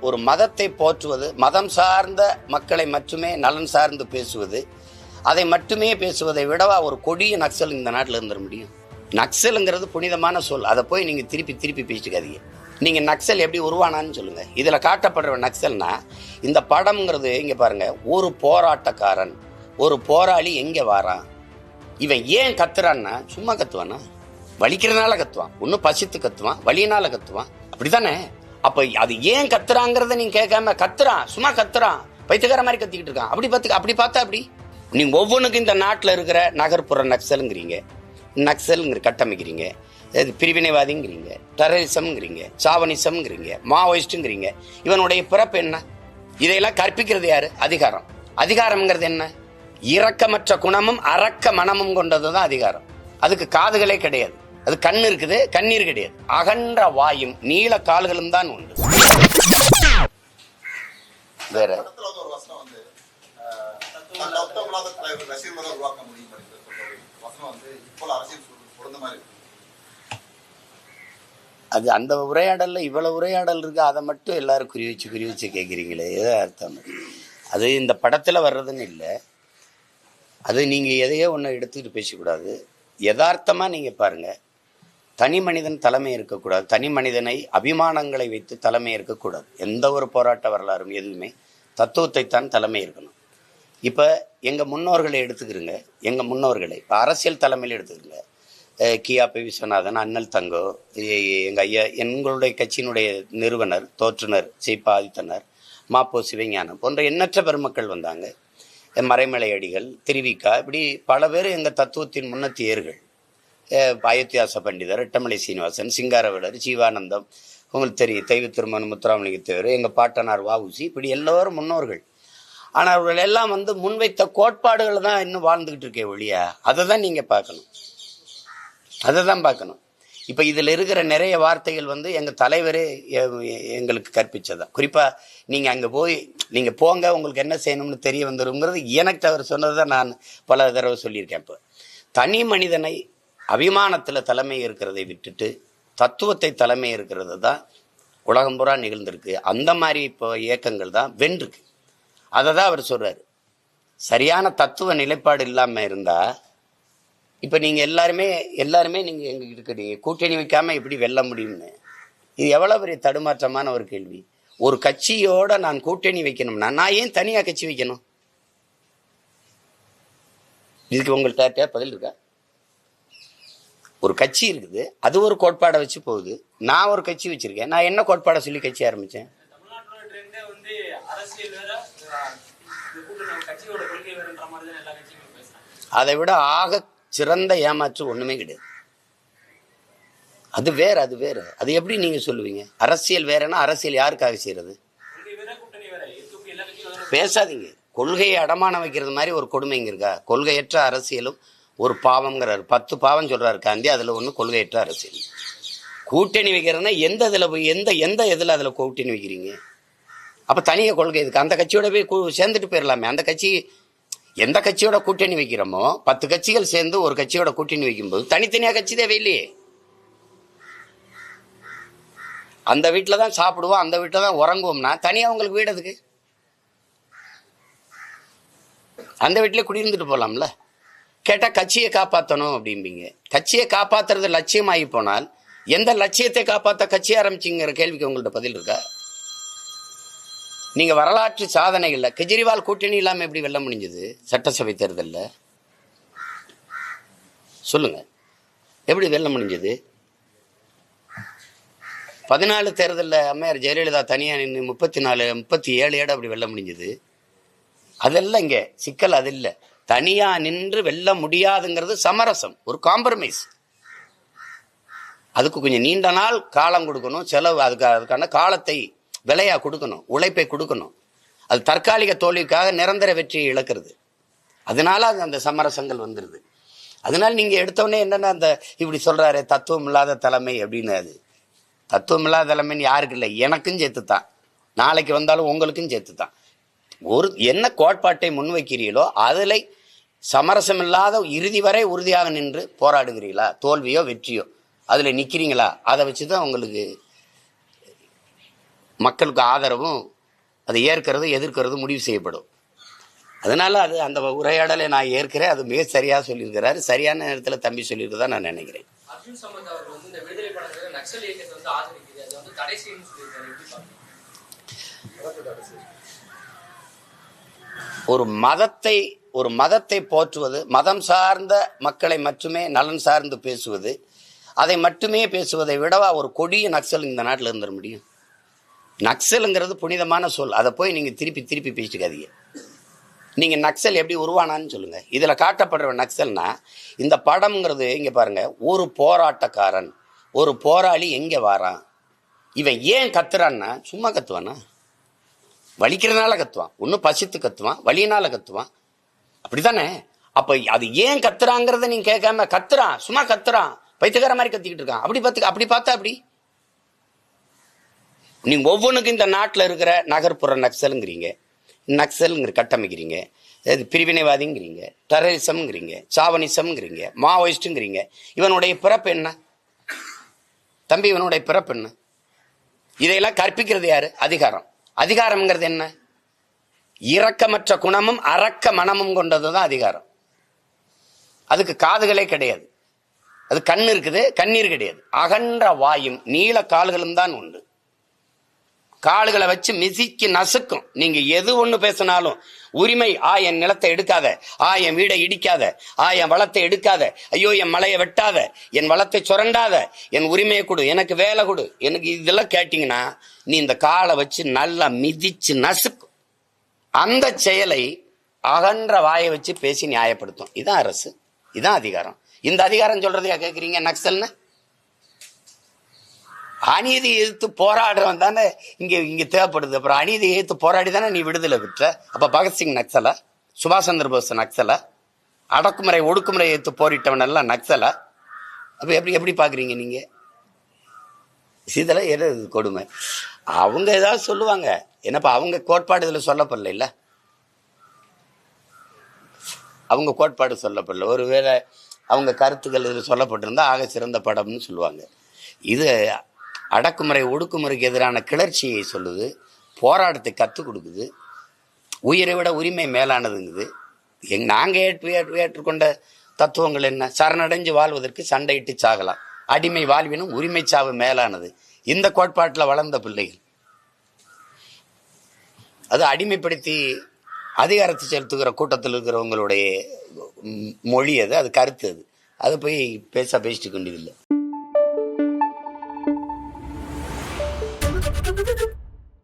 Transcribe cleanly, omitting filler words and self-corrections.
ஒரு மதத்தை போற்றுவது, மதம் சார்ந்த மக்களை மட்டுமே நலன் சார்ந்து பேசுவது, அதை மட்டுமே பேசுவதை விடவா ஒரு கொடிய நக்சல் இந்த நாட்டில் இருந்துட முடியும்? நக்சலுங்கிறது புனிதமான சொல். அதை போய் நீங்கள் திருப்பி பேசிக்காதீங்க. நீங்கள் நக்சல் எப்படி உருவானான்னு சொல்லுங்கள். இதில் காட்டப்படுற நக்சல்னா, இந்த படம்ங்கிறது இங்கே பாருங்கள், ஒரு போராட்டக்காரன், ஒரு போராளி எங்கே வாரான், இவன் ஏன் கத்துறான்னா சும்மா கத்துவானா? வலிக்கிறதுனால கத்துவான், ஒன்னும் பசித்து கத்துவான், வலியினால கத்துவான், அப்படித்தானே? அப்ப அது ஏன் கத்துறாங்கிறத நீங்க கேட்காம கத்துறான், சும்மா கத்துறான், பைத்தியக்கார மாதிரி கத்திக்கிட்டு இருக்கான், அப்படி பார்த்தா அப்படி நீங்க ஒவ்வொன்றுக்கும் இந்த நாட்டில் இருக்கிற நகர்ப்புற நக்சலுங்கிறீங்க, நக்சலுங்கிற கட்டமைக்கிறீங்க, பிரிவினைவாதிங்கிறீங்க, டெரரிசம்ங்கிறீங்க, சாவனிசம்ங்கிறீங்க, மாவோயிஸ்டுங்கிறீங்க. இவனுடைய பிறப்பு என்ன? இதையெல்லாம் கற்பிக்கிறது யாரு? அதிகாரம். அதிகாரம்ங்கிறது என்ன? இரக்கமற்ற குணமும் அரக்க மனமும் கொண்டதுதான் அதிகாரம். அதுக்கு காதுகளே கிடையாது, அது கண்ணு இருக்குது, கண்ணீர் கிடையாது. அகன்ற வாயும் நீள கால்களும் தான் உண்டு. வேற அது அந்த உரையாடல்ல இவ்வளவு உரையாடல் இருக்கு, அதை மட்டும் எல்லாரும் குறி வச்சு கேட்குறீங்களே, ஏதோ அர்த்தம். அது இந்த படத்துல வர்றதுன்னு இல்லை. அது நீங்க எதையோ ஒன்று எடுத்துக்கிட்டு பேசக்கூடாது. யதார்த்தமா நீங்க பாருங்க, தனி மனிதன் தலைமை இருக்கக்கூடாது, தனி மனிதனை அபிமானங்களை வைத்து தலைமை இருக்கக்கூடாது. எந்த ஒரு போராட்ட வரலாறும் எதுவுமே தத்துவத்தை தான் தலைமை இருக்கணும். இப்போ எங்கள் முன்னோர்களை எடுத்துக்கிறோங்க, எங்கள் முன்னோர்களை இப்போ அரசியல் தலைமையில் எடுத்துக்கிறோங்க. கியாபி விஸ்வநாதன், அண்ணல் தங்கோ, எங்கள் ஐயா, எங்களுடைய கட்சியினுடைய நிறுவனர் தோற்றுனர் சீபா ஆதித்தனர், மாப்போ சிவஞானம் போன்ற எண்ணற்ற பெருமக்கள் வந்தாங்க. மறைமலையடிகள், திருவிக்கா, இப்படி பல பேர் எங்கள் தத்துவத்தின் முன்னத்தியர்கள். அயோத்தியாச பண்டிதர், எட்டமலை சீனிவாசன், சிங்காரவேலர், ஜீவானந்தம், உங்களுக்கு தெரியும், தெய்வ திருமணம் முத்துராமலிங்கத்தேவர், எங்கள் பாட்டனார் வஉசி, இப்படி எல்லோரும் முன்னோர்கள். ஆனால் அவர்கள் எல்லாம் முன்வைத்த கோட்பாடுகள் தான் இன்னும் வாழ்ந்துக்கிட்டு இருக்கே ஒழியா, அதை தான் நீங்கள் பார்க்கணும், அதை தான் பார்க்கணும். இப்போ இதில் இருக்கிற நிறைய வார்த்தைகள் எங்கள் தலைவரே எங்களுக்கு கற்பித்ததான். குறிப்பாக நீங்கள் அங்கே போய் நீங்கள் போங்க, உங்களுக்கு என்ன செய்யணும்னு தெரிய வந்துருங்கிறது எனக்கு அவர் சொன்னது தான் நான் பல தடவை சொல்லியிருக்கேன். இப்போ தனி மனிதனை அபிமானத்தில் தலைமை இருக்கிறதை விட்டுட்டு தத்துவத்தை தலைமை இருக்கிறது தான் உலகம் பூரா நிகழ்ந்திருக்கு. அந்த மாதிரி இப்போ இயக்கங்கள் தான் வென்றிருக்கு. அதை தான் அவர் சொல்கிறார். சரியான தத்துவ நிலைப்பாடு இல்லாமல் இருந்தால் இப்போ நீங்கள் எல்லாருமே நீங்கள் எங்ககிட்ட இருக்கிறீங்க, கூட்டணி வைக்காமல் எப்படி வெல்ல முடியும்னு. இது எவ்வளோ பெரிய தடுமாற்றமான ஒரு கேள்வி. ஒரு கட்சியோட நான் கூட்டணி வைக்கணும்னா நான் ஏன் தனியாக கட்சி வைக்கணும்? இதுக்கு உங்கள்கிட்ட பதில் இருக்கா? ஒரு கட்சி இருக்குது, அது ஒரு கோட்பாடை வச்சு போகுது. நான் ஒரு கட்சி வச்சிருக்கேன், நான் என்ன கோட்பாடை சொல்லி கட்சி ஆரம்பித்தேன்? அதை விட ஆக சிறந்த ஏமாற்று ஒண்ணுமே கிடையாது. அது வேற, அது வேற. அது எப்படி நீங்க சொல்லுவீங்க? அரசியல் வேறன்னா அரசியல் யாருக்காக செய்யறது? பேசாதீங்க. கொள்கையை அடமானம் வைக்கிறது மாதிரி ஒரு கொடுமைங்க இருக்கா? கொள்கையற்ற அரசியலும் ஒரு பாவம்ங்கிறாரு. 10 பாவம் சொல்றாரு காந்தி, அதுல ஒண்ணு கொள்கையற்ற அரசியல். கூட்டணி வைக்கிறதுனா எந்த இதுல போய் எந்த இதுல அதுல கூட்டணி வைக்கிறீங்க? அப்ப தனியாக கொள்கை இதுக்கு அந்த கட்சியோட போய் சேர்ந்துட்டு போயிடலாமே. அந்த கட்சி எந்த கட்சியோட கூட்டணி வைக்கிறோமோ 10 கட்சிகள் சேர்ந்து ஒரு கட்சியோட கூட்டணி வைக்கும்போது தனித்தனியாக கட்சி தேவையில்லையே. அந்த வீட்டில் தான் சாப்பிடுவோம், அந்த வீட்டில் தான் உறங்குவோம்னா தனியாக உங்களுக்கு வீடு எதுக்கு? அந்த வீட்டிலே குடியிருந்துட்டு போகலாம்ல. கேட்டால் கட்சியை காப்பாற்றணும் அப்படிம்பீங்க. கட்சியை காப்பாற்றுறது லட்சியமாகி போனால் எந்த லட்சியத்தை காப்பாற்ற கட்சி ஆரம்பிச்சிங்கிற கேள்விக்கு உங்கள்கிட்ட பதில் இருக்கா? நீங்கள் வரலாற்று சாதனைகளில் கெஜ்ரிவால் கூட்டணி இல்லாமல் எப்படி வெல்ல முடிஞ்சது? சட்டசபை தேர்தலில் சொல்லுங்க, எப்படி வெல்ல முடிஞ்சது? 14 தேர்தலில் அம்மையார் ஜெயலலிதா தனியாக நின்று 37 இடம் அப்படி வெல்ல முடிஞ்சது. அதெல்லாம் இங்கே சிக்கல். அது இல்லை. தனியாக நின்று வெல்ல முடியாதுங்கிறது சமரசம், ஒரு காம்ப்ரமைஸ். அதுக்கு கொஞ்சம் நீண்ட நாள் காலம் கொடுக்கணும், செலவு, அதுக்கான காலத்தை விலையா கொடுக்கணும், உழைப்பை கொடுக்கணும். அது தற்காலிக தோல்விக்காக நிரந்தர வெற்றியை இழக்கிறது. அதனால அந்த சமரசங்கள் வந்துடுது. அதனால நீங்க எடுத்தோடனே என்னன்னா அந்த இப்படி சொல்றாரு தத்துவம் இல்லாத தலைமை அப்படின்னு. அது தத்துவம் இல்லாத தலைமைன்னு யாருக்கு இல்லை, எனக்கும் சேர்த்துத்தான், நாளைக்கு வந்தாலும் உங்களுக்கும் சேர்த்துத்தான். ஒரு என்ன கோட்பாட்டை முன்வைக்கிறீங்களோ அதில் சமரசம் இல்லாத இறுதி வரை உறுதியாக நின்று போராடுகிறீங்களா, தோல்வியோ வெற்றியோ அதில் நிற்கிறீங்களா, அதை வச்சு தான் உங்களுக்கு மக்களுக்கு ஆதரவும் அதை ஏற்கிறது எதிர்க்கிறது முடிவு செய்யப்படும். அதனால அது அந்த உரையாடலை நான் ஏற்கிறேன். அது மிக சரியாக சொல்லியிருக்கிறாரு. சரியான நேரத்தில் தம்பி சொல்லியிருக்கதா நான் நினைக்கிறேன். ஒரு மதத்தை போற்றுவது, மதம் சார்ந்த மக்களை மட்டுமே நலன் சார்ந்து பேசுவது, அதை மட்டுமே பேசுவதை விடவா ஒரு கொடிய நக்சல் இந்த நாட்டில் இருந்துட முடியும்? நக்சலுங்கிறது புனிதமான சொல். அதை போய் நீங்கள் திருப்பி பேசிக்காதீங்க. நீங்கள் நக்சல் எப்படி உருவானான்னு சொல்லுங்கள். இதில் காட்டப்படுற நக்சல்னா இந்த படம்ங்கிறது இங்கே பாருங்கள், ஒரு போராட்டக்காரன், ஒரு போராளி எங்கே வாரான், இவன் ஏன் கத்துறான்னா சும்மா கத்துவானா? வலிக்கிறதுனால கத்துவான், ஒன்றும் பசித்து கத்துவான், வலியினால கத்துவான், அப்படித்தானே? அப்போ அது ஏன் கத்துறாங்கிறத நீங்கள் கேட்காம கத்துறான், சும்மா கத்துறான், பைத்தியக்கார மாதிரி கத்திக்கிட்டு இருக்கான், அப்படி பார்த்தா அப்படி நீங்க ஒவ்வொன்றுக்கும் இந்த நாட்டில் இருக்கிற நகர்ப்புற நக்சலுங்கிறீங்க, நக்சலுங்கிற கட்டமைக்கிறீங்க, பிரிவினைவாதிங்கிறீங்க, டெரரிசம்ங்கிறீங்க, சாவனிசம்ங்கிறீங்க, மாவோயிஸ்ட்டுங்கிறீங்க. இவனுடைய பிறப்பு என்ன தம்பி? இவனுடைய பிறப்பு என்ன? இதையெல்லாம் கற்பிக்கிறது யாரு? அதிகாரம். அதிகாரம்ங்கிறது என்ன? இரக்கமற்ற குணமும் அரக்க மனமும் கொண்டதுதான் அதிகாரம். அதுக்கு காதுகளே கிடையாது, அது கண் இருக்குது, கண்ணீர் கிடையாது. அகன்ற வாயும் நீள கால்களும் தான் உண்டு. கால்களை வச்சு மிதிக்கு நசுக்கும். நீங்க எது ஒண்ணு பேசினாலும் உரிமை, என் நிலத்தை எடுக்காத, என் வீடை இடிக்காத, என் வளத்தை எடுக்காத, ஐயோ என் மலையை வெட்டாத, என் வளத்தை சுரண்டாத, என் உரிமையை கொடு, எனக்கு வேலை கொடு, எனக்கு இதெல்லாம் கேட்டீங்கன்னா நீ இந்த காலை வச்சு நல்லா மிதிச்சு நசுக்கும். அந்த செயலை அகன்ற வாயை வச்சு பேசி நியாயப்படுத்தும். இதான் அரசு, இதான் அதிகாரம். இந்த அதிகாரம் சொல்றதையா கேட்குறீங்க நக்சல்னு? அநீதி எதிர்த்து போராடுறவன் தானே இங்க தேவைப்படுது. அப்புறம் அநீதி எதிர்த்து போராடி தானே நீ விடுதலை பெற்ற. அப்ப பகத்சிங் நக்சலா? சுபாஷ் சந்திர போஸ் நக்சலா? அடக்குமுறை ஒடுக்குமுறை எதிர்த்து போரிட்டவன் எல்லாம் நக்சலா? அப்ப எப்படி பாக்குறீங்க நீங்க? இதெல்லாம் எது கொடுமை? அவங்க ஏதாவது சொல்லுவாங்க, என்னப்பா அவங்க கோட்பாடு இதுல சொல்லப்படல, இல்ல அவங்க கோட்பாடு சொல்லப்படல, ஒருவேளை அவங்க கருத்துக்கள் இதில் சொல்லப்பட்டிருந்தா ஆக சிறந்த படம்னு சொல்லுவாங்க. இது அடக்குமுறை ஒடுக்குமுறைக்கு எதிரான கிளர்ச்சியை சொல்லுது, போராட்டத்தை கற்றுக் கொடுக்குது, உயிரை விட உரிமை மேலானதுங்குது. நாங்கள் ஏற்றுக்கொண்ட தத்துவங்கள் என்ன? சரணடைஞ்சு வாழ்வதற்கு சண்டையிட்டு சாகலாம், அடிமை வாழ்வினும் உரிமை சாவு மேலானது. இந்த கோட்பாட்டில் வளர்ந்த பிள்ளைகள் அது அடிமைப்படுத்தி அதிகாரத்தை செலுத்துகிற கூட்டத்தில் இருக்கிறவங்களுடைய மொழி அது, அது கருத்து, அது போய் பேசிட்டு கொண்டதில்லை.